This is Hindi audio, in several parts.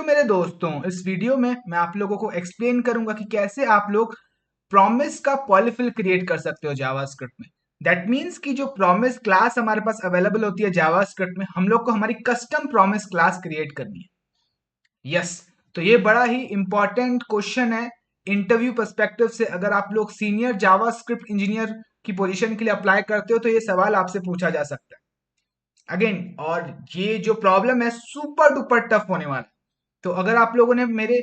तो मेरे दोस्तों, इस वीडियो में मैं आप लोगों को एक्सप्लेन करूंगा कि कैसे आप लोग प्रॉमिस का पॉलीफिल क्रिएट कर सकते हो जावास्क्रिप्ट में। दैट मीन्स कि जो प्रॉमिस क्लास हमारे पास अवेलेबल होती है जावास्क्रिप्ट में, हम लोग को हमारी कस्टम प्रॉमिस क्लास क्रिएट करनी है। यस, तो ये बड़ा ही इंपॉर्टेंट क्वेश्चन है इंटरव्यू पर्सपेक्टिव से। अगर आप लोग सीनियर जावास्क्रिप्ट इंजीनियर की पोजीशन के लिए अप्लाई करते हो तो ये सवाल आपसे पूछा जा सकता है अगेन। और ये जो प्रॉब्लम है सुपर डुपर टफ होने वाला है। तो अगर आप लोगों ने मेरे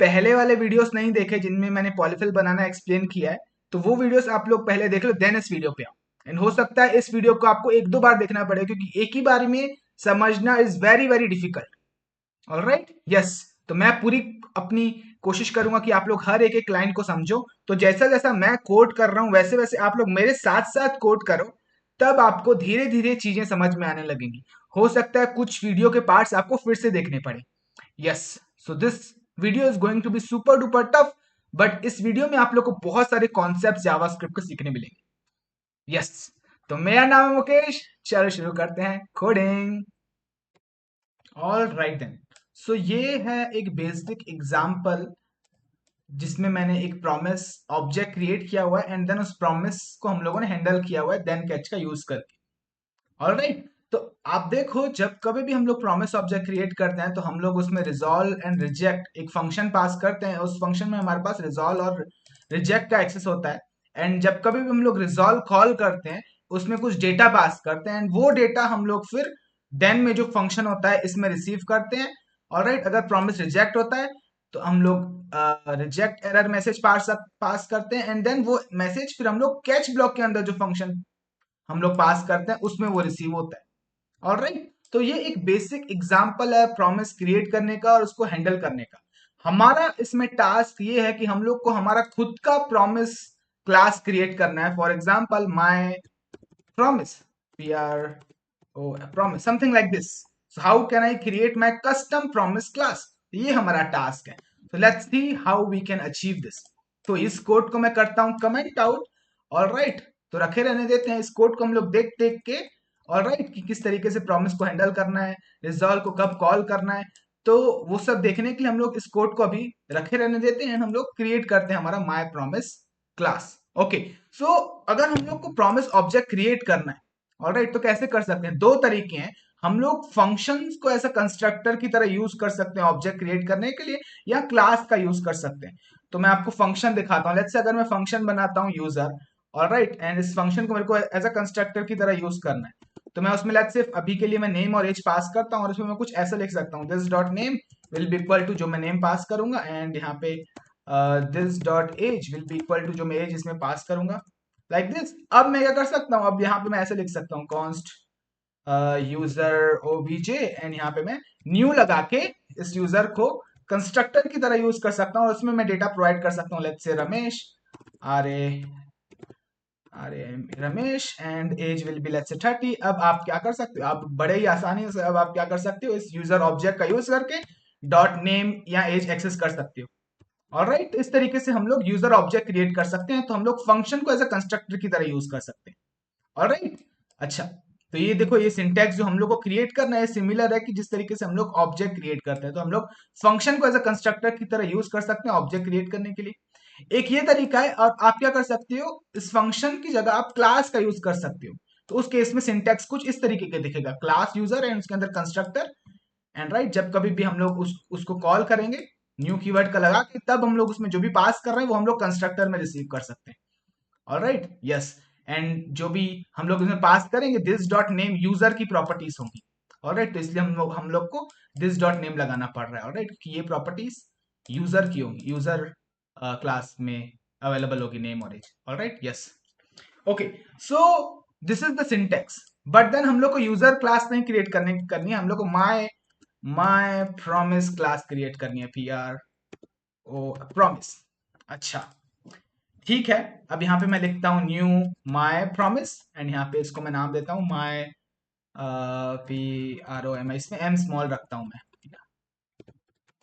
पहले वाले वीडियोस नहीं देखे जिनमें मैंने पॉलीफिल बनाना एक्सप्लेन किया है, तो वो वीडियोस आप लोग पहले देख लो, देन इस वीडियो पे आओ। एंड हो सकता है इस वीडियो को आपको एक दो बार देखना पड़े, क्योंकि एक ही बार में समझना is very very difficult. Alright, yes. तो मैं पूरी अपनी कोशिश करूंगा कि आप लोग हर एक एक लाइन को समझो। तो जैसा जैसा मैं कोड कर रहा हूं वैसे वैसे आप लोग मेरे साथ साथ कोड करो, तब आपको धीरे धीरे चीजें समझ में आने लगेंगी। हो सकता है कुछ वीडियो के पार्ट्स आपको फिर से देखने पड़े। Yes, so this video is going to be super duper tough, but इस वीडियो में आप लोग को बहुत सारे कॉन्सेप्ट जावास्क्रिप्ट के सीखने मिलेंगे। यस, तो मेरा नाम है मुकेश। चलो शुरू करते हैं coding. All right then. So ये है एक बेसिक एग्जाम्पल जिसमें मैंने एक प्रॉमिस ऑब्जेक्ट क्रिएट किया हुआ है, एंड देन उस प्रॉमिस को हम लोगों ने हैंडल किया हुआ है देन कैच का यूज करके। ऑलराइट, तो आप देखो, जब कभी भी हम लोग प्रॉमिस ऑब्जेक्ट क्रिएट करते हैं तो हम लोग उसमें रिजॉल्व एंड रिजेक्ट एक फंक्शन पास करते हैं। उस फंक्शन में हमारे पास रिजॉल्व और रिजेक्ट का एक्सेस होता है। एंड जब कभी भी हम लोग रिजॉल्व कॉल करते हैं उसमें कुछ डेटा पास करते हैं, एंड वो डेटा हम लोग फिर देन में जो फंक्शन होता है इसमें रिसीव करते हैं। ऑलराइट, अगर प्रॉमिस रिजेक्ट होता है तो हम लोग रिजेक्ट एरर मैसेज पास करते हैं, एंड देन वो मैसेज फिर हम लोग कैच ब्लॉक के अंदर जो फंक्शन हम लोग पास करते हैं उसमें वो रिसीव होता है। ऑलराइट, तो ये एक बेसिक एग्जांपल है प्रॉमिस क्रिएट करने का और उसको हैंडल करने का। हमारा इसमें टास्क ये है कि हम लोग को हमारा खुद का प्रॉमिस क्लास क्रिएट करना है। For example my promise, P R O promise, something like this. So how can I create my custom promise class? ये हमारा टास्क है। तो let's see how we can achieve this. तो इस कोड को मैं करता हूं कमेंट आउट। ऑलराइट, तो रखे रहने देते हैं इस कोड को हम लोग देख देख के। ऑलराइट, कि किस तरीके से प्रॉमिस को हैंडल करना है, रिजॉल्व को कब कॉल करना है, तो वो सब देखने के लिए हम लोग इस कोड को अभी रखे रहने देते हैं। हम लोग क्रिएट करते हैं हमारा माय प्रॉमिस क्लास। ओके, सो अगर हम लोग को प्रॉमिस ऑब्जेक्ट क्रिएट करना है, ऑलराइट, तो कैसे कर सकते हैं? दो तरीके हैं। हम लोग फंक्शंस को ऐसा कंस्ट्रक्टर की तरह यूज कर सकते हैं ऑब्जेक्ट क्रिएट करने के लिए, या क्लास का यूज कर सकते हैं। तो मैं आपको फंक्शन दिखाता हूँ। लेट्स से अगर मैं फंक्शन बनाता हूँ यूजर, ऑलराइट, एंड इस फंक्शन को मेरे को एज अ कंस्ट्रक्टर की तरह यूज करना है, तो मैं उसमें लेट्स से अभी के लिए मैं नेम और एज पास करता हूँ, और उसमें मैं कुछ ऐसा लिख सकता हूँ, this dot name will be equal to जो मैं नेम पास करूंगा, एंड यहाँ पे this dot age will be equal to जो मैं एज इसमें पास करूंगा, लाइक दिस। अब मैं क्या कर सकता हूँ, अब यहाँ पे मैं ऐसे लिख सकता हूँ कॉन्स्ट यूजर ओबीजे, एंड यहाँ पे मैं न्यू लगा के इस यूजर को कंस्ट्रक्टर की तरह यूज कर सकता हूँ, और उसमें मैं डेटा प्रोवाइड कर सकता हूँ। लेट्स से रमेश, अरे अरे Ramesh, and age will be let's say 30। अब आप क्या कर सकते हो, आप बड़े ही आसानी से अब आप क्या कर सकते हो, इस यूजर ऑब्जेक्ट का यूज करके डॉट नेम या एज एक्सेस कर सकते हो। ऑलराइट, इस तरीके से हम लोग यूजर ऑब्जेक्ट क्रिएट कर सकते हैं। तो हम लोग फंक्शन को एज अ कंस्ट्रक्टर की तरह यूज कर सकते हैं। ऑलराइट, अच्छा, तो ये देखो, ये सिंटैक्स जो हम लोग को क्रिएट करना है सिमिलर है कि जिस तरीके से हम लोग ऑब्जेक्ट क्रिएट करते हैं। तो हम लोग फंक्शन को एज अ कंस्ट्रक्टर की तरह यूज कर सकते हैं ऑब्जेक्ट क्रिएट करने के लिए। एक ये तरीका है, और आप क्या कर सकते हो, इस फंक्शन की जगह आप क्लास का यूज कर सकते हो। तो उस केस में सिंटैक्स कुछ इस तरीके के दिखेगा, क्लास यूजर एंड उसके अंदर कंस्ट्रक्टर, एंड राइट, जब कभी भी हम लोग उसको कॉल करेंगे न्यू कीवर्ड का लगा के, तब हम लोग उसमें जो भी पास कर रहे हैं वो हम लोग कंस्ट्रक्टर में रिसीव कर सकते हैं। ऑलराइट, यस, एंड जो भी हम लोग इसमें पास करेंगे दिस डॉट नेम यूजर की प्रॉपर्टीज होंगी। ऑलराइट, तो इसलिए हम लोग को दिस डॉट नेम लगाना पड़ रहा है। ऑलराइट, कि ये प्रॉपर्टीज यूजर की होंगी, यूजर क्लास में अवेलेबल होगी नेम और age. Alright, yes, okay, so this is the syntax. But then हम लोग को यूजर क्लास नहीं क्रिएट करनी है, हम लोग को my my promise class create करनी है, पी आर ओ प्रॉमिस। अच्छा, ठीक है। अब यहाँ पे मैं लिखता हूँ न्यू माय प्रॉमिस, एंड यहाँ पे इसको मैं नाम देता हूँ my P R O M, इसमें एम स्मॉल रखता हूँ मैं,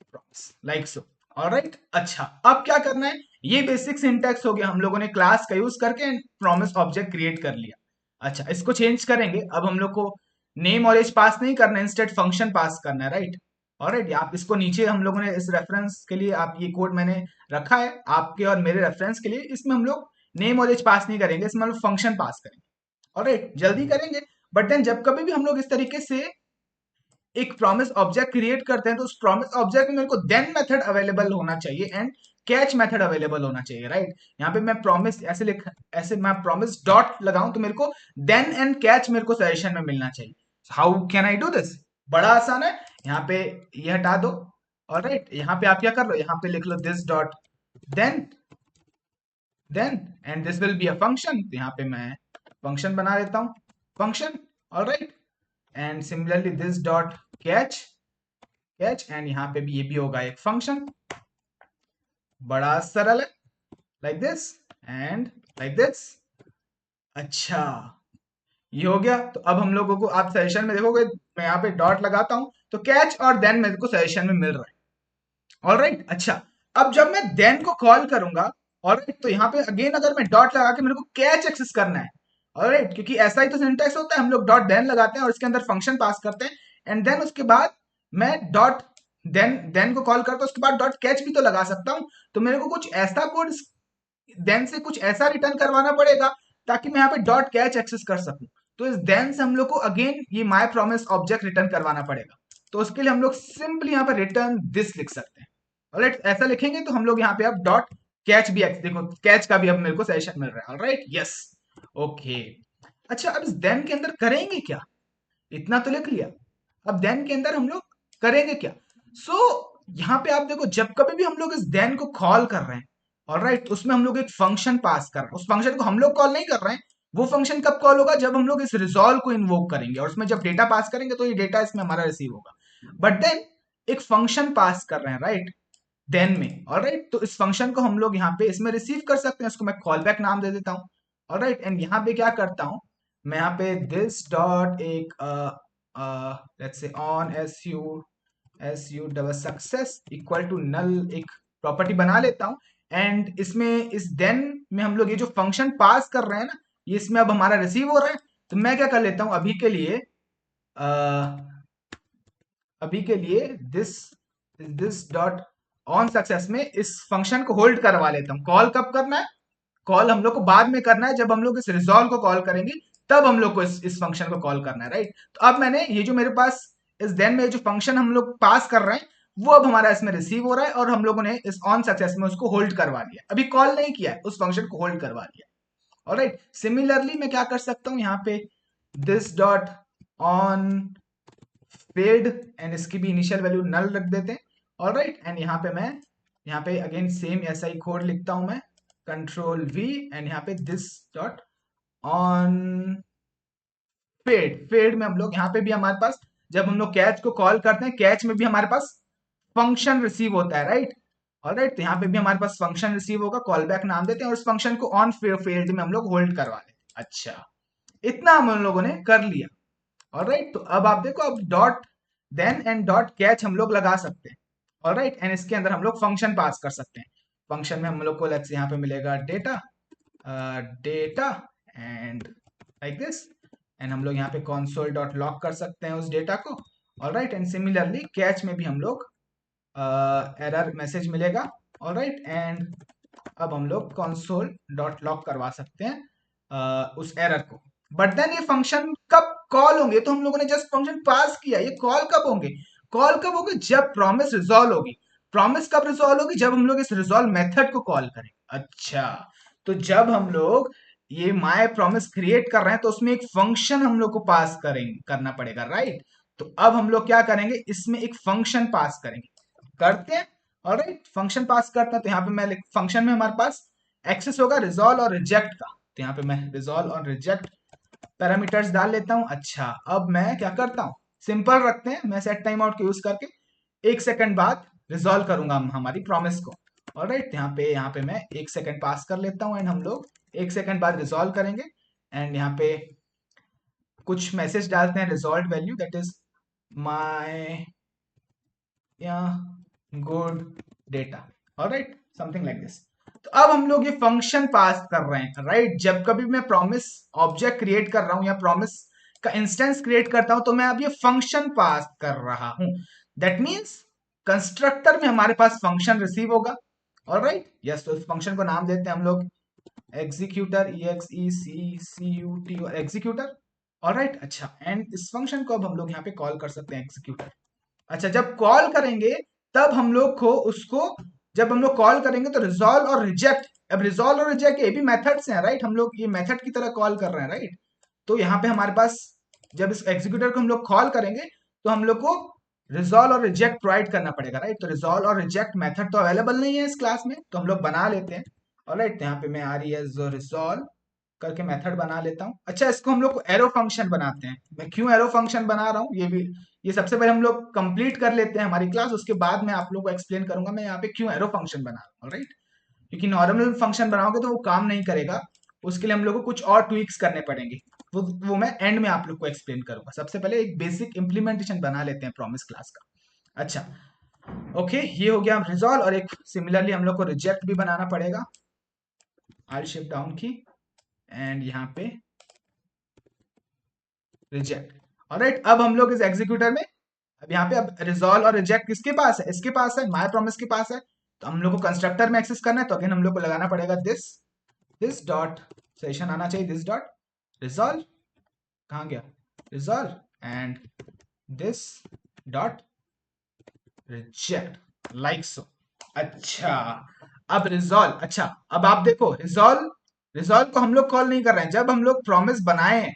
प्रॉमिस, लाइक सो। ऑलराइट, अच्छा, अब क्या करना है, ये बेसिक सिंटैक्स हो गया, हम लोगों ने क्लास का यूज करके प्रॉमिस ऑब्जेक्ट क्रिएट कर लिया। अच्छा, इसको चेंज करेंगे, अब हम लोग को नेम और एज पास नहीं करना है, इंस्टेड फंक्शन पास करना है, राइट। ऑलराइट, आप इसको नीचे हम लोगों ने इस रेफरेंस के लिए आप ये कोड मैंने रखा है आपके और मेरे रेफरेंस के लिए। इसमें हम लोग नेम और एज पास नहीं करेंगे, इसमें हम लोग फंक्शन पास करेंगे। ऑलराइट, जल्दी करेंगे। बट देन जब कभी भी हम लोग इस तरीके से एक प्रॉमिस ऑब्जेक्ट क्रिएट करते हैं तो उस प्रॉमिस ऑब्जेक्ट में मेरे को देन मेथड अवेलेबल होना चाहिए एंड कैच मेथड अवेलेबल होना चाहिए, राइट। यहाँ पे मैं प्रॉमिस ऐसे मैं प्रॉमिस डॉट लगाऊं तो मेरे को देन एंड कैच मेरे को सजेशन में मिलना चाहिए। How can I do this? बड़ा आसान है। यहाँ पे ये हटा दो। ऑलराइट, यहाँ पे आप क्या कर लो, यहाँ पे लिख लो this dot then then and this will be a function. तो यहाँ पे मैं फंक्शन बना लेता हूँ, function. Alright, and similarly this dot catch catch and यहाँ पे भी ये भी होगा एक फंक्शन। बड़ा सरल है, like this and like this. अच्छा, ये हो गया। तो अब हम लोगों को आप सजेशन में देखोगे, मैं यहाँ पे डॉट लगाता हूं तो कैच और देन मेरे को सजेशन में मिल रहा है। ऑलराइट, अच्छा, अब जब मैं देन को कॉल करूंगा, ऑलराइट, तो यहाँ पे अगेन अगर मैं डॉट लगा के मेरे को कैच एक्सेस करना है। ऑलराइट, क्योंकि ऐसा ही तो सिंटैक्स होता है, हम लोग डॉट देन लगाते हैं और इसके अंदर फंक्शन पास करते हैं एंड देन उसके बाद मैं डॉट देन को कॉल करता हूं, उसके बाद डॉट कैच भी तो लगा सकता हूं। तो मेरे को कुछ ऐसा कोड देन से कुछ ऐसा रिटर्न करवाना पड़ेगा ताकि मैं यहाँ पे डॉट कैच एक्सेस कर सकूं। तो इस देन से हम लोग को अगेन ये माय प्रॉमिस ऑब्जेक्ट रिटर्न करवाना पड़ेगा। तो उसके लिए हम लोग सिंपली यहाँ पे रिटर्न दिस लिख सकते हैं। ऑलराइट, ऐसा लिखेंगे तो हम लोग यहाँ पे अब डॉट कैच भी देखो कैच का भी अब मेरे को सेशन मिल रहा है। Alright, yes, okay. अच्छा, अब इस देन के अंदर करेंगे क्या? इतना तो लिख लिया, अब देन के अंदर हम लोग करेंगे क्या? यहाँ पे आप देखो, जब कभी भी हम लोग इस देन को कॉल कर रहे हैं, ऑलराइट, उसमें हम लोग एक फंक्शन पास कर रहे हैं। उस फंक्शन को हम लोग कॉल नहीं कर रहे हैं, वो फंक्शन कब कॉल होगा? जब हम लोग इस रिजॉल्व को इन्वोक करेंगे और उसमें जब डेटा पास करेंगे तो ये डेटा इसमें हमारा रिसीव होगा। बट देन एक फंक्शन पास कर रहे हैं, राइट, देन में। ऑलराइट, तो इस फंक्शन को हम लोग यहाँ पे इसमें रिसीव कर सकते हैं, इसको मैं कॉल बैक नाम दे देता हूँ। ऑलराइट, एंड यहाँ पे क्या करता हूँ, मैं यहाँ पे दिस डॉट एक let's say on S U double success equal to null एक प्रॉपर्टी बना लेता हूँ। एंड इसमें इस देन में हम लोग ये जो फंक्शन पास कर रहे हैं ना, ये इसमें अब हमारा रिसीव हो रहा है। तो मैं क्या कर लेता हूँ अभी के लिए this this dot on success में इस फंक्शन को होल्ड करवा लेता हूँ। कॉल कब करना है? कॉल हम लोग को बाद में करना है, जब हम लोग इस रिजॉल्व को कॉल करेंगे तब हम लोग को इस फंक्शन को कॉल करना है, राइट। तो अब मैंने ये जो मेरे पास इस देन में जो फंक्शन हम लोग पास कर रहे हैं वो अब हमारा इसमें रिसीव हो रहा है और हम लोगों ने इस ऑन सक्सेस में उसको होल्ड करवा लिया। अभी कॉल नहीं किया है, उस फंक्शन को होल्ड करवा लिया। ऑलराइट, सिमिलरली मैं क्या कर सकता हूँ, यहाँ पे this dot on paid and इसकी भी इनिशियल वैल्यू नल रख देते हैं। ऑलराइट, एंड यहाँ पे मैं यहाँ पे अगेन सेम ऐसा ही कोड लिखता हूं मैं, कंट्रोल वी एंड यहाँ पे दिस डॉट ऑन फेड में हम लोग यहाँ पे भी हमारे पास जब हम लोग कैच को कॉल करते हैं, कैच में भी हमारे पास फंक्शन रिसीव होता है, राइट। ऑलराइट, तो यहाँ पे भी हमारे पास फंक्शन रिसीव होगा, कॉल बैक नाम देते हैं और उस फंक्शन को ऑन फील्ड में हम लोग होल्ड करवा लेते हैं। अच्छा, इतना हम लोगों ने कर लिया। ऑलराइट, तो अब आप देखो, अब dot then and dot catch हम लोग लगा सकते हैं। ऑलराइट, एंड इसके अंदर हम लोग फंक्शन पास कर सकते हैं। फंक्शन में हम लोग को लेट्स यहाँ पे मिलेगा data data and like this, and हम लोग यहाँ पे console डॉट लॉग कर सकते हैं उस डेटा को। ऑलराइट, एंड सिमिलरली कैच में भी हम लोग एरर मैसेज मिलेगा। ऑलराइट, एंड अब हम लोग console डॉट लॉग करवा सकते हैं उस एरर को। बट देन ये फंक्शन कब कॉल होंगे? तो हम लोगों ने जस्ट फंक्शन पास किया, ये कॉल कब होंगे? कॉल कब होंगे? जब प्रॉमिस रिजॉल्व होगी। प्रॉमिस कब रिजॉल्व होगी? जब हम लोग इस रिजॉल्व मेथड को कॉल करें। अच्छा, तो जब हम लोग ये माय प्रॉमिस क्रिएट कर रहे हैं तो उसमें एक फंक्शन हम लोग को पास करेंगे करना पड़ेगा, राइट। तो अब हम लोग क्या करेंगे, इसमें एक फंक्शन पास करेंगे, करते हैं। ऑलराइट, फंक्शन पास करते हैं तो यहाँ पे मैं फंक्शन में हमारे पास एक्सेस होगा रिजॉल्व और रिजेक्ट का। तो यहाँ पे मैं रिजॉल्व और रिजेक्ट पैरामीटर्स डाल लेता हूँ। अच्छा, अब मैं क्या करता हूँ, सिंपल रखते हैं, मैं सेट टाइम आउट को यूज करके 1 सेकंड बाद रिजॉल्व करूंगा हमारी प्रॉमिस को। ऑलराइट, यहाँ पे मैं 1 सेकंड पास कर लेता हूँ एंड हम लोग 1 सेकंड बाद रिजॉल्व करेंगे। एंड यहाँ पे कुछ मैसेज डालते हैं, resolve value that is my good data. Alright, something like this. तो अब हम लोग ये फंक्शन पास कर रहे हैं, राइट। जब कभी मैं प्रॉमिस ऑब्जेक्ट क्रिएट कर रहा हूं या प्रॉमिस का इंस्टेंस क्रिएट करता हूं तो मैं अब ये फंक्शन पास कर रहा हूं। दैट मीन्स कंस्ट्रक्टर में हमारे पास फंक्शन रिसीव होगा। ऑलराइट, यस, तो इस फंक्शन को नाम देते हैं हम लोग एग्जीक्यूटर, EXECCUT एग्जीक्यूटर। ऑलराइट, अच्छा, एंड इस फंक्शन को अब हम लोग यहाँ पे कॉल कर सकते हैं एग्जीक्यूटर। अच्छा, जब कॉल करेंगे तब हम लोग को उसको, जब हम लोग कॉल करेंगे तो रिजॉल्व और रिजेक्ट, अब रिजॉल्व और रिजेक्ट ये भी मेथड्स हैं, राइट, हम लोग ये मेथड की तरह कॉल कर रहे हैं, राइट। तो यहाँ पे हमारे पास जब इस एग्जीक्यूटर को हम लोग कॉल करेंगे तो हम लोग को रिजॉल्व और रिजेक्ट प्रोवाइड करना पड़ेगा, राइट। तो रिजॉल्व और रिजेक्ट मेथड तो अवेलेबल नहीं है इस क्लास में, तो हम लोग बना लेते हैं। ऑलराइट, यहाँ पे मैं रिजॉल्व करके मेथड बना लेता हूँ। अच्छा, इसको हम लोग को एरो फंक्शन बनाते हैं। मैं क्यों एरो फंक्शन बना रहा हूँ ये भी, ये सबसे पहले हम लोग कंप्लीट कर लेते हैं हमारी क्लास, उसके बाद मैं आप लोग को एक्सप्लेन करूंगा मैं यहाँ पे क्यों एरो फंक्शन बना रहा हूँ, राइट। क्योंकि नॉर्मल फंक्शन बनाओगे तो वो काम नहीं करेगा, उसके लिए हम लोग को कुछ और ट्विक्स करने पड़ेंगे। वो मैं एंड में आप लोग को एक्सप्लेन करूंगा। सबसे पहले एक बेसिक इंप्लीमेंटेशन बना लेते हैं प्रॉमिस क्लास का। अच्छा, ओके, ये हो गया रिजॉल्व, और एक सिमिलरली हम लोग को रिजेक्ट भी बनाना पड़ेगा। आल शिफ्ट डाउन की एंड यहाँ पे रिजेक्ट। ऑलराइट, अब हम लोग इस एग्जीक्यूटर में, अब यहाँ पे अब रिजॉल्व और रिजेक्ट किसके पास है, इसके पास है, माय प्रॉमिस के पास है। तो हम लोग को कंस्ट्रक्टर में एक्सेस करना है, तो अगेन हम लोग को लगाना पड़ेगा दिस डॉट सेशन आना चाहिए, दिस डॉट रिजॉल्व, कहाँ गया resolve, and this dot reject, like सो। अच्छा, अब रिजॉल्व, अच्छा, अब आप देखो रिजॉल्व, रिजॉल्व को हम लोग कॉल नहीं कर रहे हैं, जब हम लोग प्रॉमिस बनाए हैं,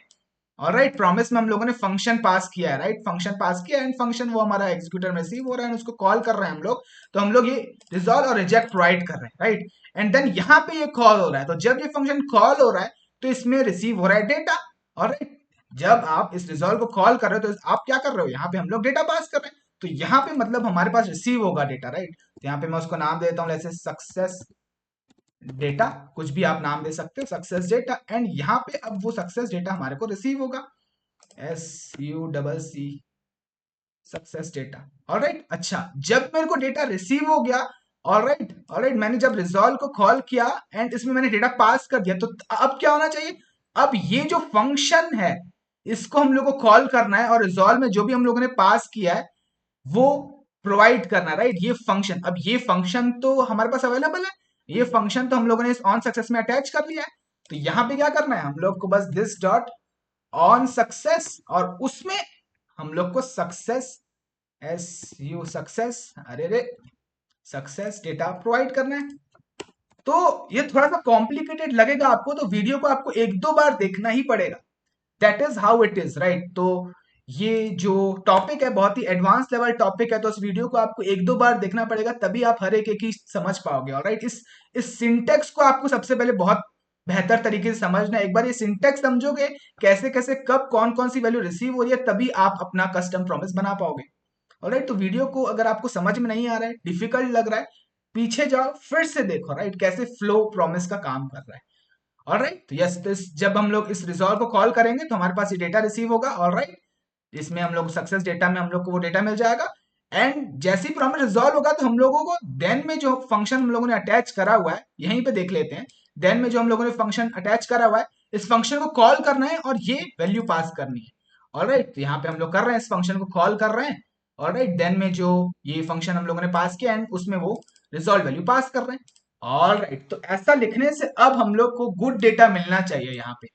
ऑलराइट, प्रॉमिस में हम लोगों ने फंक्शन पास किया है, राइट, फंक्शन पास किया एंड फंक्शन वो हमारा एग्जीक्यूटर में रिसीव हो रहा है, उसको कॉल कर रहे हैं हम लोग, तो हम लोग ये रिजॉल्व और रिजेक्ट प्रोवाइड कर रहे हैं, राइट। एंड देन यहाँ पे ये कॉल हो रहा है, तो जब ये फंक्शन कॉल हो रहा है तो इसमें रिसीव हो रहा है डेटा, ऑलराइट। जब आप इस रिजॉल्व को कॉल कर रहे हो तो आप क्या कर रहे हो, यहाँ पे हम लोग डेटा पास कर रहे हैं, तो यहाँ पे मतलब हमारे पास रिसीव होगा डेटा, राइट। तो यहाँ पे मैं उसको नाम देता हूँ जैसे सक्सेस डेटा, कुछ भी आप नाम दे सकते हो, सक्सेस डेटा, एंड यहाँ पे अब वो सक्सेस डेटा हमारे को रिसीव होगा, SUCC सक्सेस डेटा। ऑलराइट, अच्छा, जब मेरे को डेटा रिसीव हो गया, ऑलराइट ऑलराइट, मैंने जब रिजॉल्व को कॉल किया एंड इसमें मैंने डेटा पास कर दिया, तो अब क्या होना चाहिए, अब ये जो फंक्शन है इसको हम लोग को कॉल करना है, और रिजॉल्व में जो भी हम लोगों ने पास किया है वो प्रोवाइड करना, राइट। ये फंक्शन, अब ये फंक्शन तो हमारे पास अवेलेबल है, ये फंक्शन तो हम लोगों ने इस ऑन सक्सेस में अटैच कर लिया है, तो यहाँ पे क्या करना है हम लोग को, बस दिस डॉट ऑन सक्सेस, और उसमें हम लोग को सक्सेस, सक्सेस, अरे रे, सक्सेस डेटा प्रोवाइड करना है। तो ये थोड़ा सा कॉम्प्लिकेटेड लगेगा आपको, तो वीडियो को आपको एक दो बार देखना ही पड़ेगा, that is how it is, right. तो ये जो टॉपिक है बहुत ही एडवांस लेवल टॉपिक है, तो इस वीडियो को आपको एक दो बार देखना पड़ेगा, तभी आप हर एक ही समझ पाओगे, ऑलराइट। इस सिंटेक्स को आपको सबसे पहले बहुत बेहतर तरीके से समझना है। एक बार ये सिंटेक्स समझोगे, कैसे कैसे कब कौन कौन सी वैल्यू रिसीव हो रही है, तभी आप अपना कस्टम प्रॉमिस बना पाओगे, ऑलराइट। तो वीडियो को अगर आपको समझ में नहीं आ रहा है, डिफिकल्ट लग रहा है, पीछे जाओ फिर से देखो, राइट, कैसे फ्लो प्रॉमिस का काम कर रहा है, ऑलराइट। तो यस, जब हम लोग इस रिजॉल्व को कॉल करेंगे तो हमारे पास ये डेटा रिसीव होगा, ऑलराइट। इसमें हम लोग सक्सेस डेटा में हम लोग को वो डेटा मिल जाएगा, एंड जैसे ही प्रॉमिस रिजॉल्व होगा तो हम लोगों को देन में जो फंक्शन हम लोगों ने अटैच करा हुआ है, यहीं पे देख लेते हैं, देन में जो हम लोगों ने फंक्शन अटैच करा हुआ है, इस फंक्शन को कॉल करना है और ये वैल्यू पास करनी है, ऑलराइट। तो यहाँ पे हम लोग कर रहे हैं, इस फंक्शन को कॉल कर रहे हैं, ऑलराइट, देन में जो ये फंक्शन हम लोगों ने पास किया एंड उसमें वो रिजॉल्व वैल्यू पास कर रहे हैं, ऑलराइट। तो ऐसा लिखने से अब हम लोग को गुड डेटा मिलना चाहिए यहाँ पे,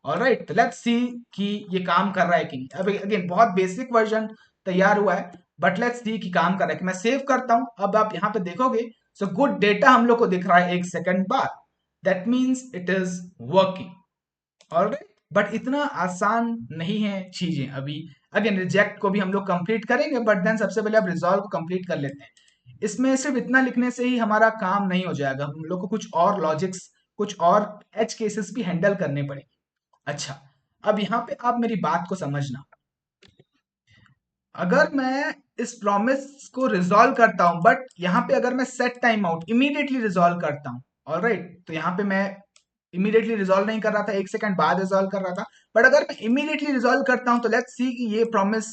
ऑलराइट। तो लेट्स सी कि ये काम कर रहा है कि नहीं। अब अगेन बहुत बेसिक वर्जन तैयार हुआ है, बट लेट्स सी कि काम कर रहा है कि, मैं सेव करता हूं, अब आप यहाँ पे देखोगे, सो गुड डेटा हम लोग को दिख रहा है 1 सेकंड बाद, that means it is working, alright. But इतना आसान नहीं है चीजें अभी। अगेन रिजेक्ट को भी हम लोग कंप्लीट करेंगे, बट देन सबसे पहले अब रिजॉल्व को कंप्लीट कर लेते हैं। इसमें सिर्फ इतना लिखने से ही हमारा काम नहीं हो जाएगा, हम लोग को कुछ और लॉजिक्स, कुछ और एज केसेस भी हैंडल करने पड़ेंगे। अच्छा, अब यहाँ पे आप मेरी बात को समझना, अगर मैं इस प्रॉमिस को रिजॉल्व करता हूं, बट यहाँ पे अगर मैं set time out immediately resolve करता हूं, ऑलराइट, तो यहाँ पे मैं इमीडिएटली रिजॉल्व नहीं कर रहा था, 1 सेकंड बाद रिजॉल्व कर रहा था, बट अगर मैं इमीडिएटली रिजॉल्व करता हूं तो लेट्स सी कि ये प्रॉमिस,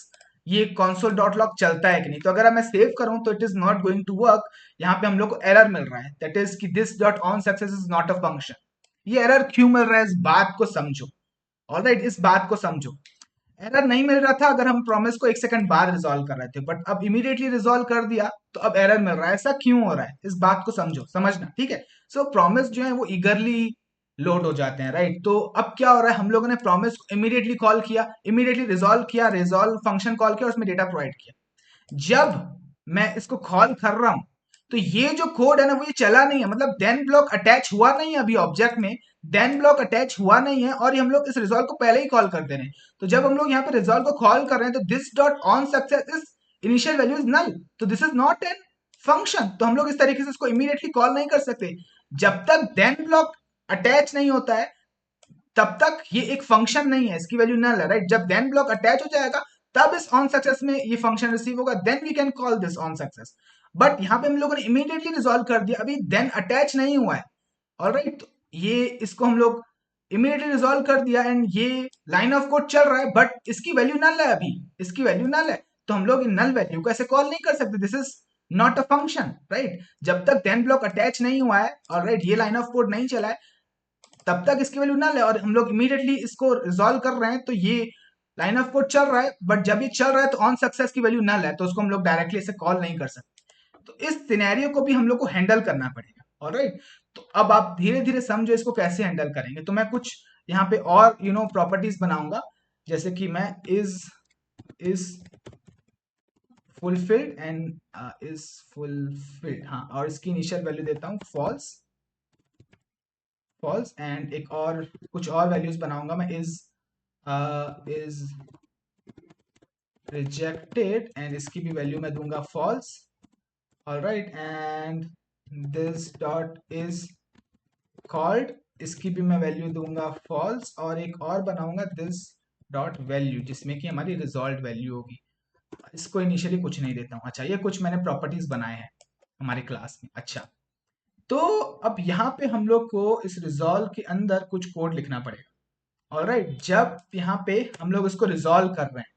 ये console डॉट लॉग चलता है कि नहीं। तो अगर मैं सेव करूं तो it is not going to work, यहाँ पे हम लोग को एरर मिल रहा है, दैट इज कि this dot on success is not a function. ये एरर क्यों मिल रहा है, इस बात को समझो, ऑलराइट, इस बात को समझो। एरर नहीं मिल रहा था अगर हम प्रॉमिस को 1 सेकंड बाद रिजॉल्व कर रहे थे, बट अब इमीडिएटली रिजॉल्व कर दिया तो अब एरर मिल रहा है। ऐसा क्यों हो रहा है, इस बात को समझना, ठीक है। सो प्रॉमिस जो है वो ईगरली लोड हो जाते हैं, राइट। तो अब क्या हो रहा है, हम लोगों ने प्रॉमिस को इमीडिएटली कॉल किया, इमीडिएटली रिजॉल्व फंक्शन कॉल किया और उसमें डेटा प्रोवाइड किया। जब मैं इसको कॉल कर रहा हूं तो ये जो कोड है ना वो ये चला नहीं है, मतलब देन ब्लॉक अटैच हुआ नहीं है अभी ऑब्जेक्ट में, देन ब्लॉक अटैच हुआ नहीं है और ये हम लोग इस रिजॉल्व को पहले ही कॉल कर दे रहे हैं। तो जब हम लोग यहाँ पे रिजॉल्व को कॉल कर रहे हैं तो this dot on success is initial value is null, तो this is not an function. तो हम लोग इस तरीके से इसको इमीडिएटली कॉल नहीं कर सकते। जब तक देन ब्लॉक अटैच नहीं होता है तब तक ये एक फंक्शन नहीं है, इसकी वैल्यू नल है, राइट। जब देन ब्लॉक अटैच हो जाएगा तब इस ऑन सक्सेस में ये फंक्शन रिसीव होगा, then we can call this on success. But यहाँ पे हम लोगों ने इमीडिएटली रिजॉल्व कर दिया, अभी देन अटैच नहीं हुआ है, ऑलराइट। तो ये इसको हम लोग इमीडिएटली रिजॉल्व कर दिया एंड ये लाइन ऑफ कोड चल रहा है, बट इसकी वैल्यू नल है, अभी इसकी वैल्यू नल है। तो हम लोग इन नल वैल्यू को ऐसे कॉल नहीं कर सकते, this is not a function, right. जब तक देन ब्लॉक अटैच नहीं हुआ है, ऑलराइट, ये लाइन ऑफ कोड नहीं चला है, तब तक इसकी वैल्यू नल है। और हम लोग इमीडिएटली इसको रिजॉल्व कर रहे हैं तो ये लाइन ऑफ कोड चल रहा है, बट जब ये चल रहा है तो ऑन सक्सेस की वैल्यू नल है, तो उसको हम लोग डायरेक्टली इसे कॉल नहीं कर सकते। तो इस सिनेरियो को भी हम लोग को हैंडल करना पड़ेगा, ऑलराइट। तो अब आप धीरे धीरे समझो इसको कैसे हैंडल करेंगे। तो मैं कुछ यहाँ पे और प्रॉपर्टीज बनाऊंगा, जैसे कि मैं is fulfilled and is fulfilled, हाँ, और इसकी इनिशियल वैल्यू देता हूँ फॉल्स, फॉल्स, एंड एक और कुछ और वैल्यूज बनाऊंगा मैं, इज रिजेक्टेड एंड इसकी भी वैल्यू मैं दूंगा false, alright, and this dot is called, इसकी भी मैं वैल्यू दूंगा फॉल्स, और एक और बनाऊंगा दिस डॉट वैल्यू जिसमें कि हमारी रिजॉल्व वैल्यू होगी। इसको इनिशियली कुछ नहीं देता हूँ। अच्छा, ये कुछ मैंने प्रॉपर्टीज बनाए हैं हमारे क्लास में। अच्छा, तो अब यहाँ पे हम लोग को इस रिजॉल्व के अंदर कुछ कोड लिखना पड़ेगा, ऑलराइट। जब यहाँ पे हम लोग इसको रिजॉल्व कर रहे हैं,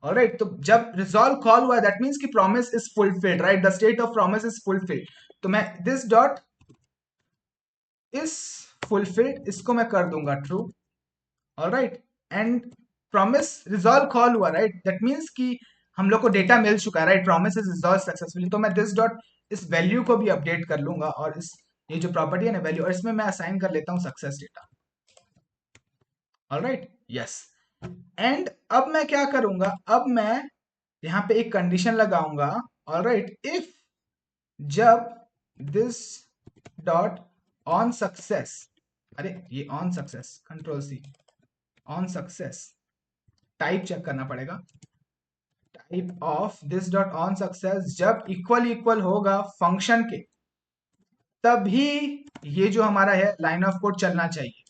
ऑलराइट, तो जब रिजॉल्व कॉल हुआ है दैट मींस कि promise is fulfilled, right, the state of promise is fulfilled. तो मैं दिस डॉट इज फुलफिल्ड इसको मैं कर दूंगा true, alright, and promise resolve call हुआ, राइट, दैट मींस कि हम लोग को डेटा मिल चुका है, right, promise is resolve successfully. तो मैं दिस डॉट इस वैल्यू को भी अपडेट कर लूंगा और इस ये जो प्रॉपर्टी है ना वैल्यू, और इसमें मैं असाइन कर लेता हूँ success data, alright, yes. And अब मैं क्या करूंगा, अब मैं यहाँ पे एक कंडीशन लगाऊंगा, ऑलराइट, इफ जब दिस डॉट ऑन सक्सेस, अरे ये on success, control C, on success, type check करना पड़ेगा, type of this dot on success जब इक्वल इक्वल होगा फंक्शन के, तभी ये जो हमारा है लाइन ऑफ कोड चलना चाहिए,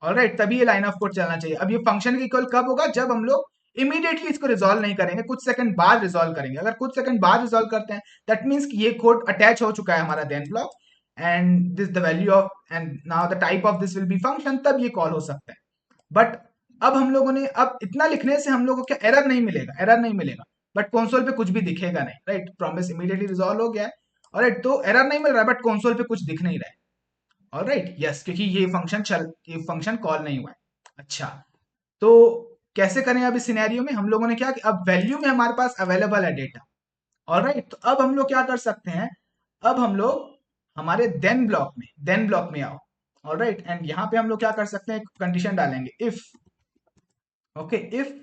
ऑलराइट, तभी ये लाइन ऑफ कोड चलना चाहिए। अब ये फंक्शन के इक्वल कब होगा, जब हम लोग इमीडिएटली इसको रिजॉल्व नहीं करेंगे, कुछ सेकंड बाद रिजॉल्व करेंगे। अगर कुछ सेकंड बाद रिजॉल्व करते हैं दैट मींस कि ये कोड अटैच हो चुका है हमारा then block, and this the value of and now the type of this will be function, तब ये कॉल हो सकता है। बट अब हम लोगों ने, अब इतना लिखने से हम लोगों को क्या एरर नहीं मिलेगा, एरर नहीं मिलेगा, बट कंसोल पे कुछ भी दिखेगा नहीं, राइट। प्रॉमिस इमीडिएटली रिजॉल्व हो गया है, ऑलराइट, तो एरर नहीं मिल रहा है बट कंसोल पे कुछ दिख नहीं रहा है, ऑलराइट, यस, क्योंकि ये फंक्शन कॉल नहीं हुआ है। अच्छा, तो कैसे करें अब इस सिनेरियो में, हम लोगों ने क्या, अब वैल्यू में हमारे पास अवेलेबल है डेटा, ऑलराइट, तो अब हम लोग क्या कर सकते हैं, अब हम लोग हमारे देन ब्लॉक में आओ, ऑलराइट, एंड यहाँ पे हम लोग क्या कर सकते हैं, कंडीशन डालेंगे, if, okay, if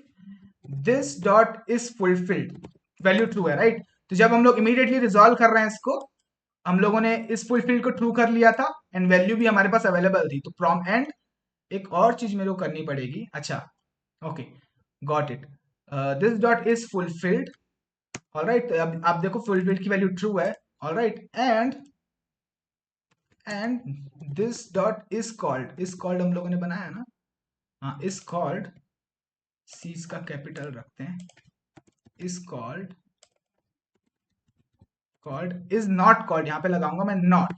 this dot is fulfilled, value true है, राइट। तो जब हम लोग इमीडिएटली रिजॉल्व कर रहे हैं इसको, हम लोगों ने इस फुलफिल्ड को ट्रू कर लिया था एंड वैल्यू भी हमारे पास अवेलेबल थी, तो फ्रॉम एंड एक और चीज मेरे को करनी पड़ेगी। अच्छा, okay, got it, this dot is fulfilled, alright, अब आप देखो फुलफिल्ड की वैल्यू ट्रू है, alright, and this dot is called हम लोगों ने बनाया ना, हाँ, इज कॉल्ड, सीज का कैपिटल रखते हैं, is called is not called, यहां पे लगाऊंगा मैं नॉट,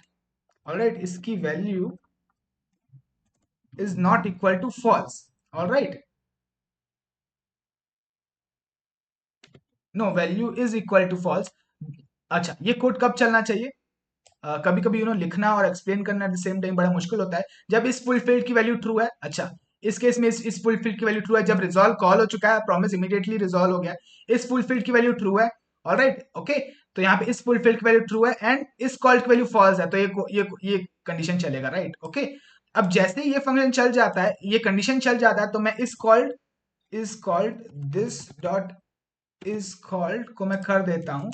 ऑलराइट, इसकी value is not equal to false, alright, no, value is equal to false. अच्छा, ये कोड कब चलना चाहिए, कभी कभी लिखना और एक्सप्लेन करना एट द सेम टाइम बड़ा मुश्किल होता है, जब इस फुलफिल्ड की वैल्यू ट्रू है। अच्छा, इस केस में इस फुलफिल्ड की वैल्यू ट्रू है। जब रिजॉल्व कॉल हो चुका है, प्रॉमिस इमीडिएटली रिजॉल्व हो गया, इस फुलफिल्ड की वैल्यू ट्रू है। ऑलराइट, ओके, तो यहाँ पे इस फुलफिल्ड की वैल्यू ट्रू है एंड इस कॉल्ड की वैल्यू फॉल्स है, तो ये कंडीशन चलेगा, राइट, ओके। अब जैसे ही ये फंक्शन चल जाता है, ये कंडीशन चल जाता है, तो मैं इस called this dot is called को मैं कर देता हूं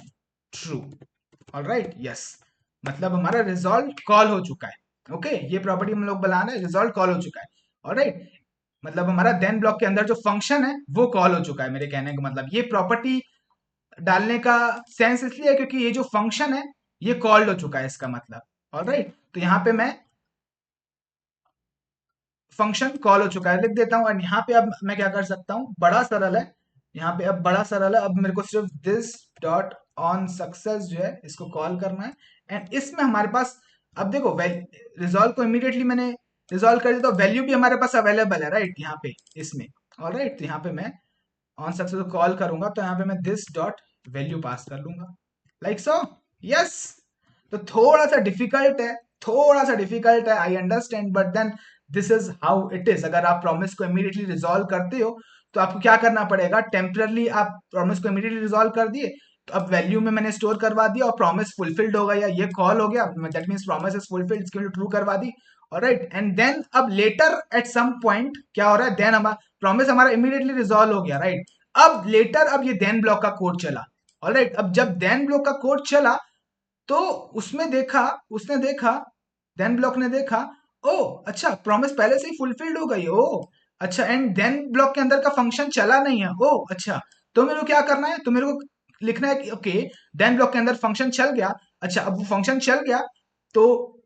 ट्रू। ऑलराइट, यस, मतलब हमारा रिजॉल्व कॉल हो चुका है। ओके, ये प्रॉपर्टी हम लोग बनाना है, रिजॉल्व कॉल हो चुका है। ऑलराइट, मतलब हमारा देन ब्लॉक के अंदर जो फंक्शन है वो कॉल हो चुका है। मेरे कहने का मतलब ये प्रॉपर्टी डालने का सेंस इसलिए है क्योंकि ये जो फंक्शन है ये कॉल्ड हो चुका है, इसका मतलब। ऑलराइट, तो यहाँ पे मैं फंक्शन कॉल हो चुका है लिख देता हूँ, और यहाँ पे अब मैं क्या कर सकता हूँ, बड़ा सरल है, यहाँ पे अब बड़ा सरल है। अब मेरे को सिर्फ दिस डॉट ऑन सक्सेस जो है इसको कॉल करना है, एंड इसमें हमारे पास, अब देखो, रिजॉल्व को इमीडिएटली मैंने रिजॉल्व कर दिया, तो वैल्यू भी हमारे पास अवेलेबल है, राइट, यहाँ पे इसमें। ऑलराइट, तो यहाँ पे मैं ऑन सक्सेस को कॉल करूंगा, तो यहाँ पे मैं दिस डॉट वैल्यू पास कर लूंगा, लाइक सो। यस, तो थोड़ा सा डिफिकल्ट है, I understand, but then this is how it is. अगर आप प्रॉमिस को इमीडिएटली रिजॉल्व करते हो तो आपको क्या करना पड़ेगा, टेम्परली आप प्रॉमिस को इमीडिएटली रिजॉल्व कर दिए, तो अब वैल्यू में मैंने स्टोर करवा दिया और प्रॉमिस फुलफिल्ड हो गया, ये कॉल हो गया, that means promise is fulfilled, इसके लिए ट्रू करवा दी। ऑलराइट, एंड देन अब लेटर एट सम पॉइंट क्या हो रहा है, देन हमारा प्रॉमिस हमारा इमीडिएटली रिजॉल्व हो गया, राइट। अब लेटर अब ये देन ब्लॉक का कोड चला। ऑलराइट, अब जब देन ब्लॉक का कोड चला तो उसने देखा, देन ब्लॉक ने देखा, ओ अच्छा, प्रॉमिस पहले से ही फुलफिल्ड हो गई, ओ अच्छा, एंड देन ब्लॉक के अंदर का फंक्शन चला नहीं है, ओ अच्छा, तो मेरे को क्या करना है, तो मेरे को लिखना है कि ओके, देन ब्लॉक के अंदर फंक्शन चल गया। अच्छा, अब वो फंक्शन चल गया, तो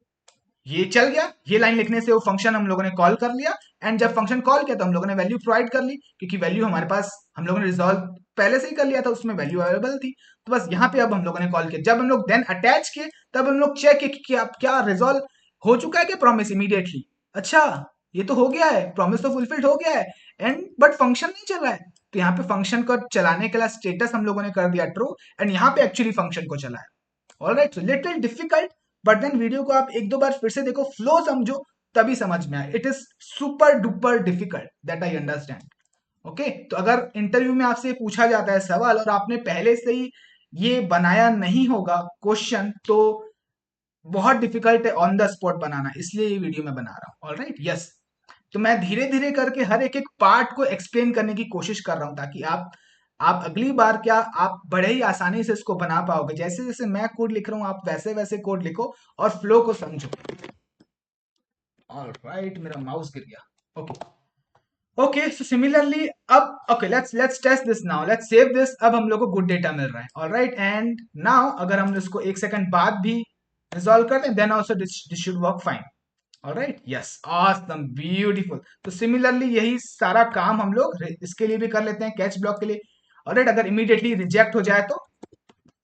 ये चल गया, ये लाइन लिखने से वो फंक्शन हम लोगों ने कॉल कर लिया, एंड जब फंक्शन कॉल किया तो हम लोगों ने वैल्यू प्रोवाइड कर ली, क्योंकि वैल्यू हमारे पास हम लोगों ने रिजॉल्व पहले से ही कर लिया था, उसमें वैल्यू अवेलेबल थी। तो बस यहाँ पे अब हम लोगों ने कॉल किया, जब हम लोग देन अटैच किए तब हम लोग चेक किए कि आप क्या रिजॉल्व हो चुका है क्या प्रॉमिस इमीडिएटली। अच्छा, ये तो हो गया है, प्रॉमिस तो फुलफिल्ड हो गया है, एंड बट फंक्शन नहीं चला है, तो यहाँ पे फंक्शन को चलाने के लिए स्टेटस हम लोगों ने कर दिया ट्रू, एंड यहाँ पे एक्चुअली फंक्शन को चला है। Alright, so little difficult, but then video को आप एक दो बार फिर से देखो, फ्लो समझो, तभी समझ में आए। It is super duper difficult, that I understand. Okay, तो अगर इंटरव्यू में आपसे पूछा जाता है सवाल और आपने पहले से ही ये बनाया नहीं होगा क्वेश्चन, तो बहुत डिफिकल्ट है ऑन द स्पॉट बनाना, इसलिए ये वीडियो मैं बना रहा हूँ। ऑलराइट, यस, तो मैं धीरे धीरे करके हर एक एक पार्ट को एक्सप्लेन करने की कोशिश कर रहा हूँ, ताकि आप अगली बार क्या आप बड़े ही आसानी से इसको बना पाओगे। जैसे जैसे मैं कोड लिख रहा हूँ आप वैसे वैसे कोड लिखो और फ्लो को समझो। ऑलराइट, मेरा माउस गिर गया। ओके, ओके, सो सिमिलरली अब okay, let's test this now, let's save this. अब हम लोग को गुड डेटा मिल रहा है। ऑलराइट, एंड नाउ अगर हम इसको एक सेकंड बाद भी रिजॉल्व कर दें, then also this should work fine. Alright, yes, awesome, beautiful. तो सिमिलरली यही सारा काम हम लोग इसके लिए भी कर लेते हैं, कैच ब्लॉक के लिए। ऑलराइट, अगर इमीडिएटली रिजेक्ट हो जाए तो,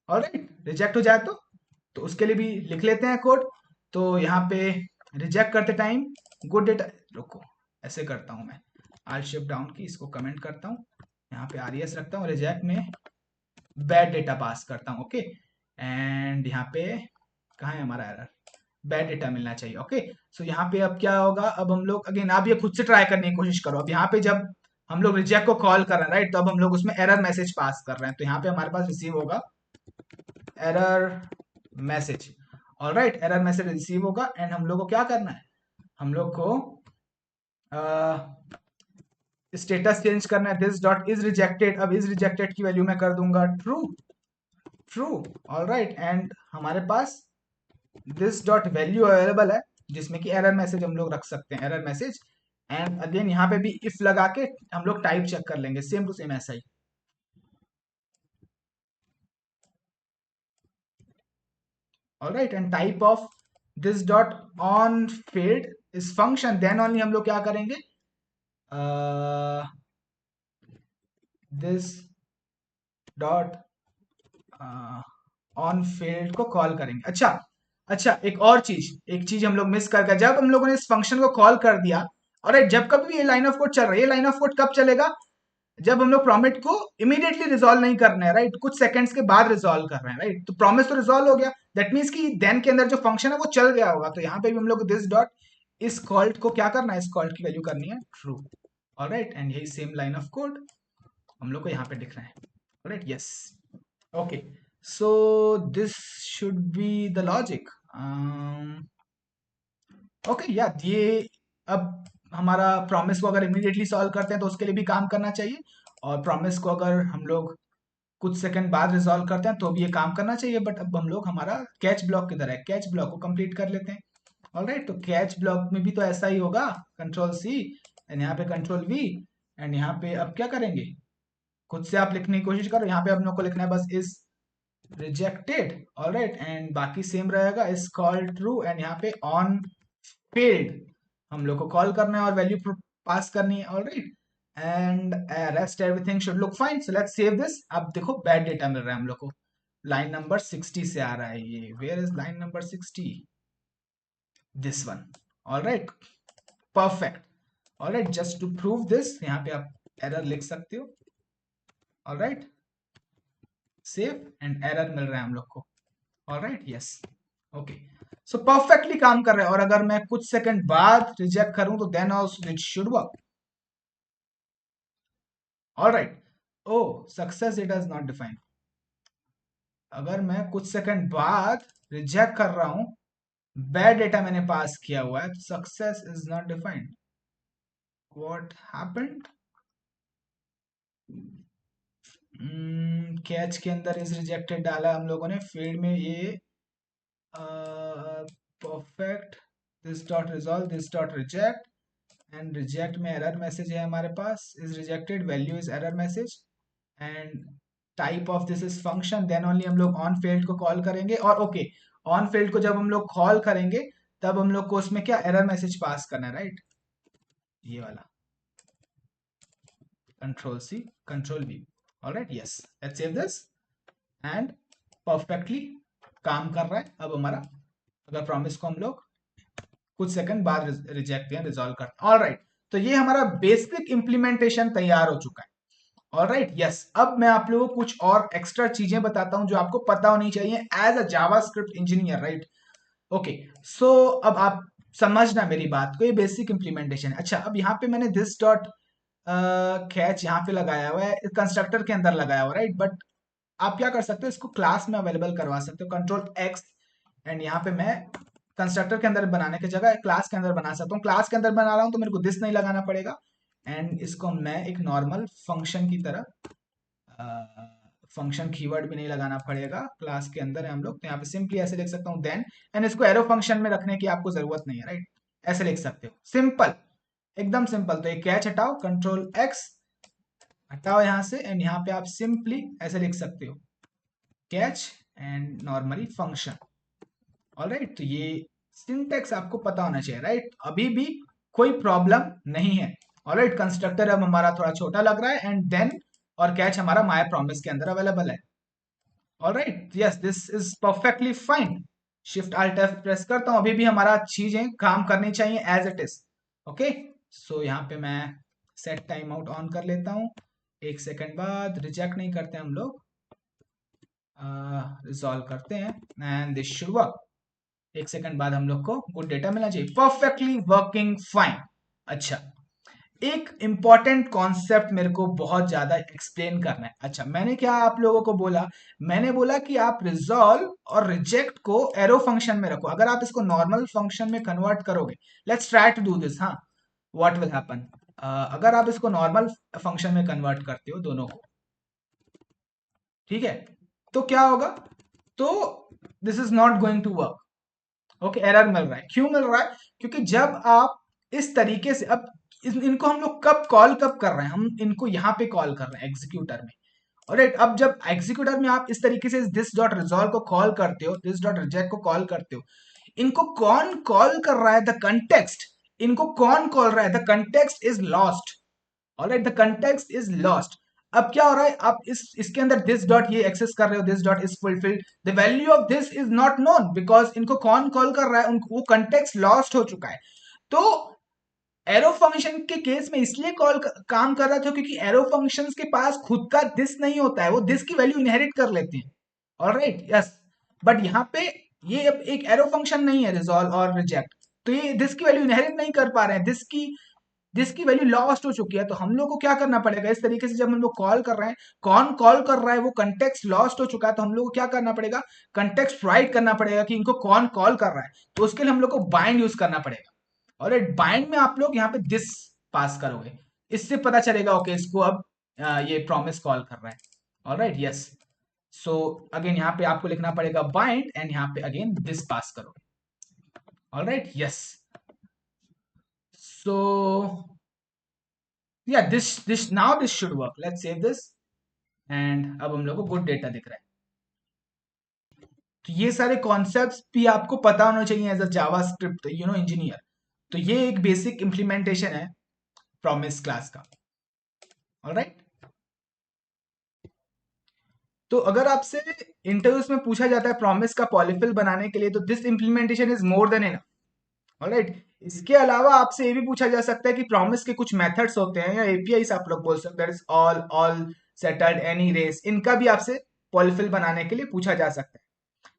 ऑलराइट, रिजेक्ट हो जाए तो उसके लिए भी लिख लेते हैं कोड। तो यहाँ पे रिजेक्ट करते टाइम गुड डेटा, रुको, ऐसे करता हूं मैं, आल शिफ्ट डाउन की इसको कमेंट करता हूँ, यहाँ पे आरईएस रखता हूँ, रिजेक्ट में बैड डेटा पास करता हूँ। ओके, एंड यहाँ पे कहाँ है हमारा एरर, बैड डेटा मिलना चाहिए। ओके, सो यहाँ पे अब क्या होगा, अब हम लोग अगेन, आप ये खुद से ट्राई करने की कोशिश करो। अब यहाँ पे जब हम लोग रिजेक्ट को कॉल कर रहे हैं, राइट, तो अब हम लोग उसमें एरर मैसेज पास कर रहे हैं, तो यहाँ पे हमारे पास रिसीव होगा error message. Alright, error message receive होगा, एंड हम लोग को क्या करना है, हम लोग को स्टेटस चेंज करना है, दिस डॉट इज रिजेक्टेड। अब इज रिजेक्टेड की वैल्यू मैं कर दूंगा ट्रू, ट्रू। ऑलराइट, एंड हमारे पास दिस डॉट वैल्यू अवेलेबल है, जिसमें कि एरर मैसेज हम लोग रख सकते हैं, एरर मैसेज। एंड अगेन यहाँ पे भी इफ लगा के हम लोग टाइप चेक कर लेंगे, सेम टू सेम ऐसा ही। Alright, and type of this dot on field is function, then only हम लोग क्या करेंगे, दिस डॉट ऑन फील्ड को कॉल करेंगे। अच्छा, अच्छा, एक चीज हम लोग मिस कर गए, जब हम लोगों ने इस फंक्शन को कॉल कर दिया, और जब कभी भी ये लाइन ऑफ कोड चल रहा है, ये लाइन ऑफ कोड कब चलेगा, जब हम लोग प्रॉमिट को इमीडिएटली रिजॉल्व नहीं करना है, राइट, कुछ सेकंड्स के बाद रिजॉल्व कर रहे हैं, राइट, तो प्रॉमिस तो रिजॉल्व हो गया, दैट मींस कि देन के अंदर जो फंक्शन है वो चल गया होगा, तो यहाँ पे भी हम लोग दिस डॉट इस कॉल्ड को क्या करना है, इस कॉल्ड की वैल्यू करनी है ट्रू। ऑलराइट, एंड यही सेम लाइन ऑफ कोड हम लोग को यहाँ पे लिखना है। Alright, yes, okay, so this should be the logic. Okay, या ये अब हमारा प्रॉमिस को अगर इमीडिएटली सॉल्व करते हैं तो उसके लिए भी काम करना चाहिए, और प्रॉमिस को अगर हम लोग कुछ सेकंड बाद रिजॉल्व करते हैं तो भी ये काम करना चाहिए। बट अब हम लोग हमारा कैच ब्लॉक की तरह है, कैच ब्लॉक को कंप्लीट कर लेते हैं। ऑलराइट, तो कैच ब्लॉक में भी तो ऐसा ही होगा, कंट्रोल सी एंड यहाँ पे कंट्रोल वी, एंड यहाँ पे अब क्या करेंगे, खुद से आप लिखने की कोशिश करो। यहाँ पे हम लोग को लिखना है बस इज रिजेक्टेड। ऑलराइट, एंड बाकी सेम रहेगा, इज कॉल्ड ट्रू, एंड यहाँ पे ऑन फेल्ड हम लोग को कॉल करना है और वैल्यू पास करनी है। Alright, and rest everything should look fine, so let's save this. अब देखो बैड डेटा मिल रहा है हम लोग को, लाइन नंबर 60 से आ रहा है ये। Where is line number 60? This one. Alright, perfect. Alright, just to prove this यहाँ पे आप एरर लिख सकते हो। ऑलराइट, सेव, एंड एरर मिल रहा है हम लोग को। Alright, yes, okay, so perfectly काम कर रहा है। और अगर मैं कुछ सेकंड बाद रिजेक्ट करूं तो then also it should work. Alright, oh success it is not defined. अगर मैं कुछ सेकंड बाद रिजेक्ट कर रहा हूं, बैड डेटा मैंने पास किया हुआ है, तो success is not defined. What happened? Catch के अंदर इज रिजेक्टेड डाला हम लोगों ने, फील्ड में ये perfect this dot resolve this dot reject, and reject में एरर मैसेज है हमारे पास, is rejected value is error message, and type of this is function, then only हम लोग ऑन फील्ड को कॉल करेंगे। और ओके, ऑन फील्ड को जब हम लोग कॉल करेंगे तब हम लोग को उसमें क्या एरर मैसेज पास करना है, राइट, ये वाला, control C control V. Alright, yes, let's save this, and perfectly काम कर रहा है अब हमारा। अगर प्रॉमिस को हम लोग कुछ सेकंड बाद रिजेक्ट या रिजॉल्व करते हैं। ऑलराइट, तो ये हमारा बेसिक इंप्लीमेंटेशन तैयार हो चुका है। ऑलराइट, यस, अब मैं आप लोगों को कुछ और एक्स्ट्रा चीजें बताता हूं जो आपको पता होनी चाहिए as a JavaScript engineer, right. Okay, so अब आप समझना मेरी बात को, ये बेसिक इंप्लीमेंटेशन है। अच्छा, अब यहाँ पे मैंने दिस डॉट कैच यहाँ पे लगाया हुआ है, कंस्ट्रक्टर के अंदर लगाया हुआ, राइट। बट आप क्या कर सकते हो, इसको क्लास में अवेलेबल करवा सकते हो, कंट्रोल एक्स, एंड यहाँ पे मैं कंस्ट्रक्टर के अंदर बनाने की जगह क्लास के अंदर बना सकता हूँ। क्लास के अंदर बना रहा हूँ तो मेरे को दिस नहीं लगाना पड़ेगा, एंड इसको मैं एक नॉर्मल फंक्शन की तरह, फंक्शन कीवर्ड भी नहीं लगाना पड़ेगा, क्लास के अंदर है हम लोग, तो यहाँ पे सिंपली ऐसे लिख सकता हूँ देन, एंड इसको एरो फंक्शन में रखने की आपको जरूरत नहीं है, राइट। ऐसे लिख सकते हो, सिंपल, एकदम सिंपल। तो एक कैच हटाओ, कंट्रोल एक्स हटाओ यहाँ से, एंड यहाँ पे आप सिंपली ऐसे लिख सकते हो, catch and normally function. Alright, तो ये सिंटेक्स आपको पता होना चाहिए, राइट। अभी भी कोई प्रॉब्लम नहीं है। ऑलराइट, कंस्ट्रक्टर अब हमारा थोड़ा छोटा लग रहा है, एंड देन और कैच हमारा माय प्रॉमिस के अंदर अवेलेबल है। Alright, yes, this is perfectly fine. Shift alt F press करता हूं, अभी भी हमारा चीजें काम करनी चाहिए as it is. Okay, so यहाँ पे मैं सेट टाइम आउट ऑन कर लेता हूँ। एक सेकंड बाद रिजेक्ट नहीं करते हम लोग, रिजॉल्व करते हैं, एंड दिस शुड वर्क। एक सेकंड बाद हम लोग को गुड डेटा मिलना चाहिए, परफेक्टली वर्किंग फाइन। अच्छा, एक इंपॉर्टेंट कॉन्सेप्ट मेरे को बहुत ज्यादा एक्सप्लेन करना है। अच्छा, मैंने क्या आप लोगों को बोला, मैंने बोला कि आप रिजॉल्व और रिजेक्ट को एरो फंक्शन में रखो। अगर आप इसको नॉर्मल फंक्शन में कन्वर्ट करोगे, let's try to do this, हाँ, व्हाट विल हैपन, अगर आप इसको नॉर्मल फंक्शन में कन्वर्ट करते हो दोनों को, ठीक है, तो क्या होगा, तो this is not going to work. Okay, error मिल रहा है, क्यों मिल रहा है, क्योंकि जब आप इस तरीके से, अब इनको हम लोग कब कर रहे हैं, हम इनको यहाँ पे कॉल कर रहे हैं एग्जीक्यूटर में। और अब जब एग्जीक्यूटर में आप इस तरीके से दिस डॉट रिजॉल्व को कॉल करते हो, दिस डॉट रिजेक्ट को कॉल करते हो, इनको कौन कॉल कर रहा है, द कंटेक्स्ट, इनको कौन कॉल रहा है, the context is lost. Alright, the context is lost. अब क्या हो रहा है, आप इसके अंदर दिस डॉट ये एक्सेस कर रहे हो, this dot is fulfilled, the value of this is not known, because इनको कौन कॉल कर रहा है, उनको वो कंटेक्स्ट लॉस्ट हो चुका है। तो एरो फंक्शन के केस में इसलिए काम कर रहा था क्योंकि एरो फंक्शंस के पास खुद का दिस नहीं होता है, वो दिस की वैल्यू इनहेरिट कर लेते हैं। ऑलराइट, यस, बट यहाँ पे ये अब एक एरो फंक्शन नहीं है रिजॉल्व और रिजेक्ट, तो ये दिस की वैल्यू इनहेरिट नहीं कर पा रहे हैं, दिस की वैल्यू लॉस्ट हो चुकी है। तो हम लोग को क्या करना पड़ेगा, इस तरीके से जब हम लोग कॉल कर रहे हैं, कौन कॉल कर रहा है, वो कंटेक्स्ट लॉस्ट हो चुका है, तो हम लोग को क्या करना पड़ेगा, कंटेक्स्ट राइट करना पड़ेगा कि इनको कौन कॉल कर रहा है। तो उसके लिए हम लोग को बाइंड यूज करना पड़ेगा। और बाइंड में आप लोग यहाँ पे दिस पास करोगे, इससे पता चलेगा ओके इसको अब ये प्रॉमिस कॉल कर रहा है। Alright, yes. सो अगेन यहाँ पे आपको लिखना पड़ेगा बाइंड एंड यहाँ पे अगेन दिस पास करो। Alright, yes. So yeah, this now this should work. Let's save this and अब हम लोग को गुड डेटा दिख रहा है। तो ये सारे कॉन्सेप्ट्स भी आपको पता होना चाहिए एज अ जावास्क्रिप्ट इंजीनियर। तो ये एक बेसिक इंप्लीमेंटेशन है प्रॉमिस क्लास का। ऑलराइट, तो अगर आपसे इंटरव्यूज में पूछा जाता है प्रॉमिस का पॉलीफिल बनाने के लिए, तो this implementation is more than enough. Alright, इसके अलावा आपसे ये भी पूछा जा सकता है कि प्रॉमिस के कुछ मेथड्स होते हैं या एपीआईस आप लोग बोल सकते हैं, that is all settled, anyways, इनका भी आपसे पॉलीफिल बनाने के लिए पूछा जा सकता है।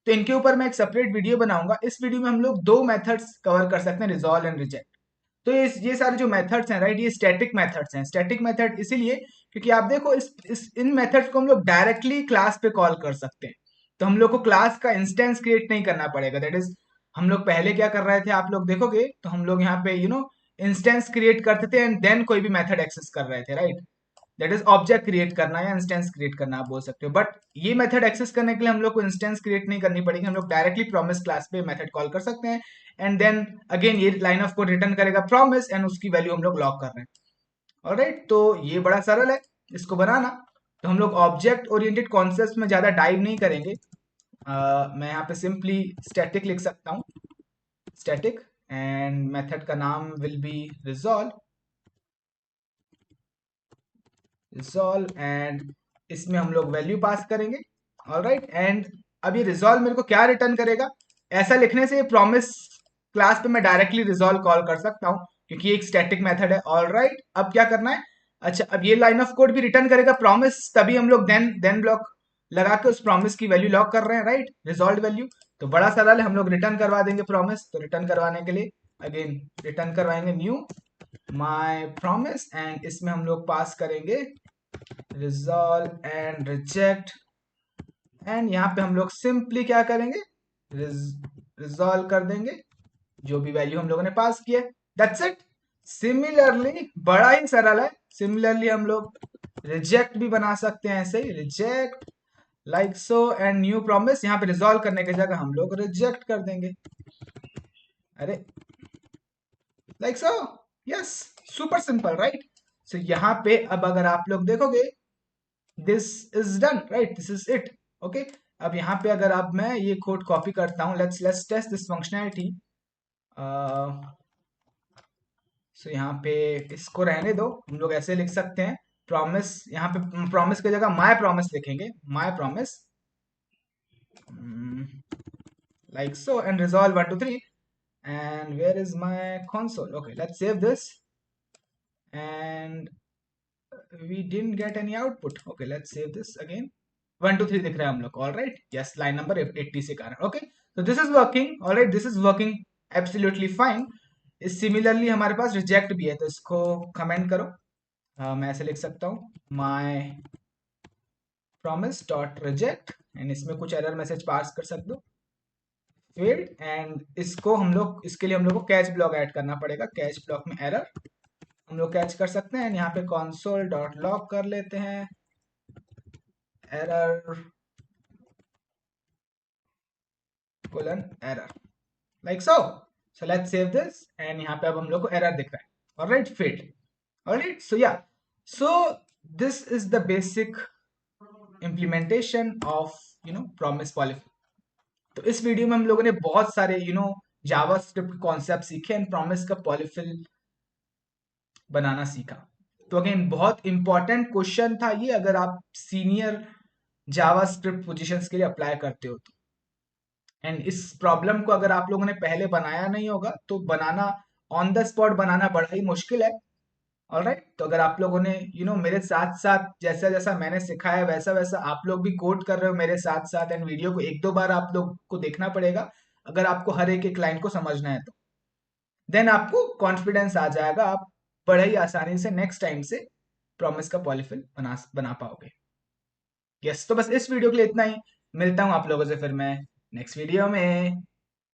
तो इनके ऊपर मैं एक सेपरेट वीडियो बनाऊंगा। इस वीडियो में हम लोग दो मेथड्स कवर कर सकते हैं, रिजॉल्व एंड रिजेक्ट। तो ये सारे जो मेथड्स हैं, राइट, ये स्टैटिक मेथड्स हैं। स्टैटिक मेथड इसीलिए क्योंकि आप देखो इन मेथड्स को हम लोग डायरेक्टली क्लास पे कॉल कर सकते हैं। तो हम लोग को क्लास का इंस्टेंस क्रिएट नहीं करना पड़ेगा। दैट इज, हम लोग पहले क्या कर रहे थे, आप लोग देखोगे तो हम लोग यहाँ पे इंस्टेंस क्रिएट करते थे एंड देन कोई भी मेथड एक्सेस कर रहे थे, right. That is object create करना या इंस्टेंस क्रिएट करना आप बोल सकते हो। बट ये मेथड एक्सेस करने के लिए हम लोग को इंस्टेंस क्रिएट नहीं करनी पड़ेगी, हम लोग डायरेक्टली प्रॉमिस क्लास पे मेथड कॉल कर सकते हैं एंड देन अगेन ये लाइन ऑफ कोड रिटर्न करेगा प्रॉमिस एंड उसकी वैल्यू हम लोग लॉक कर रहे हैं। ऑलराइट, तो ये बड़ा सरल है इसको बनाना। तो हम लोग ऑब्जेक्ट ओरिएंटेड कॉन्सेप्ट में ज्यादा डाइव नहीं करेंगे। मैं यहाँ पे सिंपली स्टैटिक लिख सकता हूँ, स्टैटिक, एंड मेथड का नाम विल बी रिजॉल्व, एंड इसमें हम लोग वैल्यू पास करेंगे। ऑलराइट, एंड अब ये रिजॉल्व मेरे को क्या रिटर्न करेगा, ऐसा लिखने से प्रॉमिस क्लास पे मैं डायरेक्टली रिजॉल्व कॉल कर सकता हूँ क्योंकि ये एक स्टैटिक मेथड है। ऑलराइट, अब क्या करना है, अच्छा अब ये लाइन ऑफ कोड भी रिटर्न करेगा प्रॉमिस, तभी हम लोग देन ब्लॉक लगा के उस प्रॉमिस की वैल्यू लॉक कर रहे हैं, राइट, रिजॉल्व वैल्यू। तो बड़ा सरल है, हम लोग रिटर्न करवा देंगे प्रॉमिस। तो रिटर्न करवाने के लिए अगेन रिटर्न करवाएंगे न्यू माय प्रॉमिस एंड इसमें हम लोग पास करेंगे रिजॉल्व एंड रिजेक्ट, एंड यहाँ पे हम लोग सिंपली क्या करेंगे, रिजॉल्व कर देंगे जो भी वैल्यू हम लोगों ने पास किया। That's it. सिमिलरली बड़ा ही सरल है। सिमिलरली हम लोग रिजेक्ट भी बना सकते हैं, ऐसे ही reject like so and new promise, यहाँ पे रिजॉल्व करने की जगह हम लोग रिजेक्ट कर देंगे, अरे like so, yes, super simple, right. So यहाँ पे अब अगर आप लोग देखोगे this is done, right, this is it. Okay, अब यहाँ पे अगर अब मैं ये कोड कॉपी करता हूँ, लेट्स टेस्ट दिस फंक्शनैलिटी। सो यहाँ पे इसको रहने दो, हम लोग ऐसे लिख सकते हैं प्रॉमिस, यहाँ पे प्रॉमिस की जगह माय प्रॉमिस लिखेंगे, my promise like so and resolve 1 2 3, and where is my console? Okay, let's save this, and we didn't get any output. Okay, let's save this again. 1 2 3 दिख रहा है हम लोग, all right, yes, line number 80 से कारण। okay, so this is working, all right, this is working absolutely fine। इस सिमिलरली हमारे पास रिजेक्ट भी है, तो इसको कमेंट करो। मैं ऐसे लिख सकता हूँ my promise dot reject and इसमें कुछ एरर मैसेज पास कर सकते हो फील्ड, एंड इसको हम लोग, इसके लिए हम लोग को कैच ब्लॉक ऐड करना पड़ेगा। कैच ब्लॉक में एरर हम लोग कैच कर सकते हैं, यहाँ पे console डॉट लॉग कर लेते हैं error colon error like so. So let's save this and यहाँ पे अब हम लोग को एरर दिख रहा है, ऑलराइट, फील्ड। ऑलराइट, सो या, सो this is the basic implementation of promise polyfill। तो इस वीडियो में हम लोगों ने बहुत सारे जावास्क्रिप्ट कॉन्सेप्ट सीखे एंड प्रॉमिस का पॉलीफिल बनाना सीखा। तो अगेन बहुत इंपॉर्टेंट क्वेश्चन था ये, अगर आप सीनियर जावास्क्रिप्ट पोजीशंस के लिए अप्लाई करते हो तो। एंड इस प्रॉब्लम को अगर आप लोगों ने पहले बनाया नहीं होगा तो बनाना, ऑन द स्पॉट बनाना बड़ा ही मुश्किल है। ऑलराइट, तो अगर आप लोगों ने मेरे साथ साथ जैसा जैसा मैंने सिखाया वैसा वैसा आप लोग भी कोड कर रहे हो मेरे साथ साथ, एंड वीडियो को एक दो बार आप लोग को देखना पड़ेगा अगर आपको हर एक लाइन को समझना है तो। देन आपको कॉन्फिडेंस आ जाएगा, आप बड़े ही आसानी से नेक्स्ट टाइम से प्रॉमिस का पॉलीफिल बना पाओगे। यस, तो बस इस वीडियो के लिए इतना ही। मिलता हूँ आप लोगों से फिर मैं नेक्स्ट वीडियो में।